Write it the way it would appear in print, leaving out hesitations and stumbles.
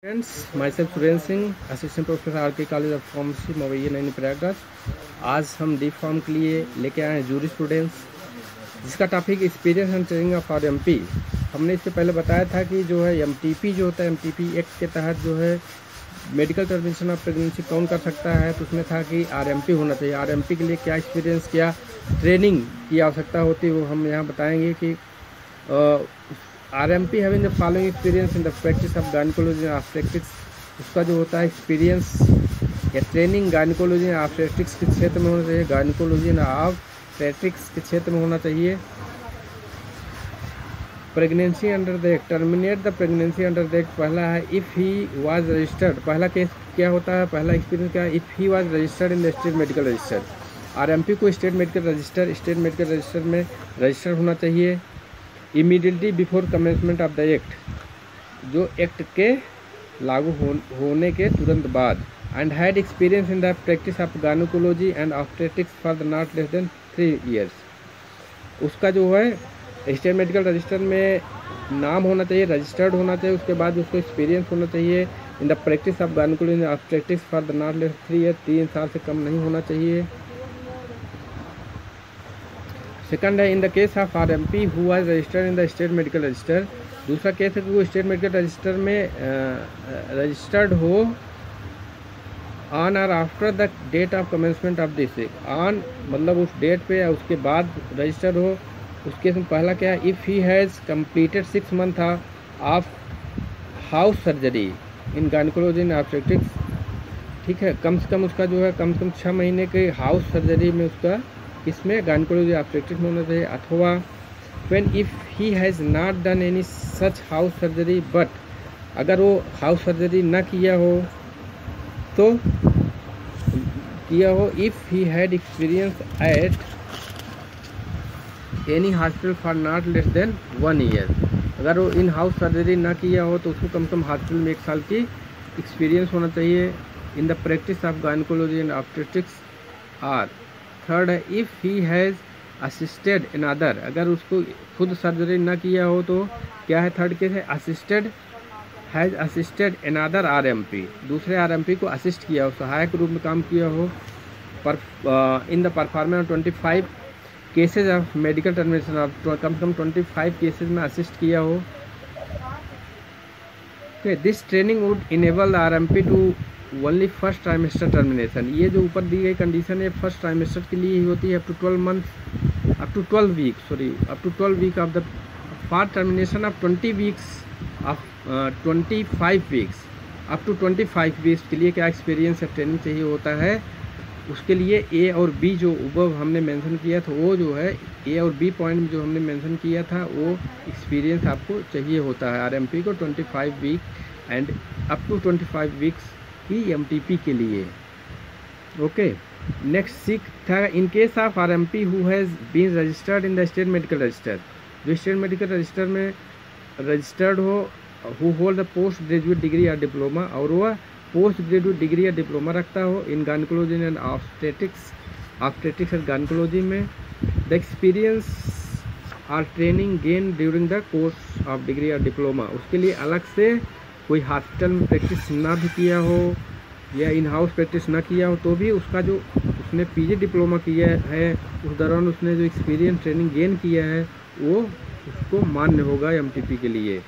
Friends, myself Surendra Singh, assistant professor R K. College of pharmacy Mawaiya नई प्रयागराज। आज हम डी फार्म के लिए लेके आए हैं जूरिस्प्रूडेंस, जिसका topic experience and training of RMP. हमने इससे पहले बताया था कि जो है एमटीपी जो होता है, एमटीपी एक्ट के तहत जो है मेडिकल टर्मिनेशन ऑफ प्रेगनेंसी कौन कर सकता है, तो उसमें था कि आरएमपी होना चाहिए। आरएमपी के लिए क्या एक्सपीरियंस, क्या ट्रेनिंग की आवश्यकता होती है, वो हम यहाँ बताएंगे कि RMP having the following experience in the practice of gynecology and obstetrics। उसका जो होता है एक्सपीरियंस या ट्रेनिंग गायनिकोलॉजी एंड ऑब्स्टेट्रिक्स के क्षेत्र में होना चाहिए, गायनिकोलॉजी एंड ऑब्स्टेट्रिक्स के क्षेत्र में होना चाहिए। Pregnancy under the act, terminate the pregnancy under the act पहला है इफ़ ही वाज रजिस्टर्ड। पहला केस क्या होता है, पहला एक्सपीरियंस क्या है, if he was registered in the state medical register. RMP को स्टेट मेडिकल रजिस्टर में रजिस्टर होना चाहिए। Immediately before commencement of the act, जो एक्ट के लागू होने के तुरंत बाद। And had experience in the practice of gynaecology and obstetrics for the not less than 3 years। उसका जो है स्टेट मेडिकल रजिस्टर में नाम होना चाहिए, रजिस्टर्ड होना चाहिए। उसके बाद उसको एक्सपीरियंस होना चाहिए in the practice of gynaecology and obstetrics for the not less 3 years, 3 साल से कम नहीं होना चाहिए। सेकंड है in the case of RMP who was registered in the state medical register. दूसरा केस है कि वो स्टेट मेडिकल रजिस्टर में रजिस्टर्ड हो ऑन और after the date of commencement of this. On मतलब उस डेट पे या उसके बाद रजिस्टर हो। उस केस में पहला क्या है, if he has completed 6 months of house surgery in gynaecology and obstetrics. ठीक है, कम से कम उसका जो है कम से कम 6 महीने के हाउस सर्जरी में उसका इसमें गायनिकोलॉजी ऑब्स्टेट्रिक्स में होना चाहिए। अथवा when if he has not done any such house surgery but, अगर वो हाउस सर्जरी ना किया हो तो if he had experience at any hospital for not less than 1 year। अगर वो इन हाउस सर्जरी ना किया हो तो उसको कम से कम हॉस्पिटल में 1 साल की एक्सपीरियंस होना चाहिए in the practice of gynaecology and obstetrics. और थर्ड है if he has assisted in other, अगर उसको खुद सर्जरी ना किया हो तो क्या है, थर्ड केस है has assisted in other RMP, दूसरे RMP को असिस्ट किया हो, सहायक रूप में काम किया हो in the performance 25 cases of medical termination of, कम से कम 25 केसेज में असिस्ट किया हो। Okay, this training would enable the RMP to only first trimester termination. ये जो ऊपर दी गई कंडीशन है फर्स्ट ट्राइमेस्टर के लिए ही होती है, up to 12 week of the for termination of 20 weeks of 25 weeks up to 25 weeks के लिए क्या एक्सपीरियंस या ट्रेनिंग चाहिए होता है। उसके लिए A और B जो ऊपर हमने मेंशन किया था, वो जो है A और B पॉइंट में जो हमने मेंशन किया था, वो एक्सपीरियंस आपको चाहिए होता है RMP को 25 week and up to 25 weeks की MTP के लिए। ओके, नेक्स्ट सीख था in case of RMP who has been registered in the state medical register, जो स्टेट मेडिकल रजिस्टर में रजिस्टर्ड हो, who hold the post graduate degree या diploma, और वह पोस्ट ग्रेजुएट डिग्री या डिप्लोमा रखता हो in gynaecology and obstetrics and gynaecology में। द एक्सपीरियंस और training gain during the course of degree या डिप्लोमा, उसके लिए अलग से कोई हॉस्पिटल में प्रैक्टिस ना भी किया हो या इन हाउस प्रैक्टिस ना किया हो तो भी उसका जो उसने PG डिप्लोमा किया है उस दौरान उसने जो एक्सपीरियंस ट्रेनिंग गेन किया है वो उसको मान्य होगा MTP के लिए।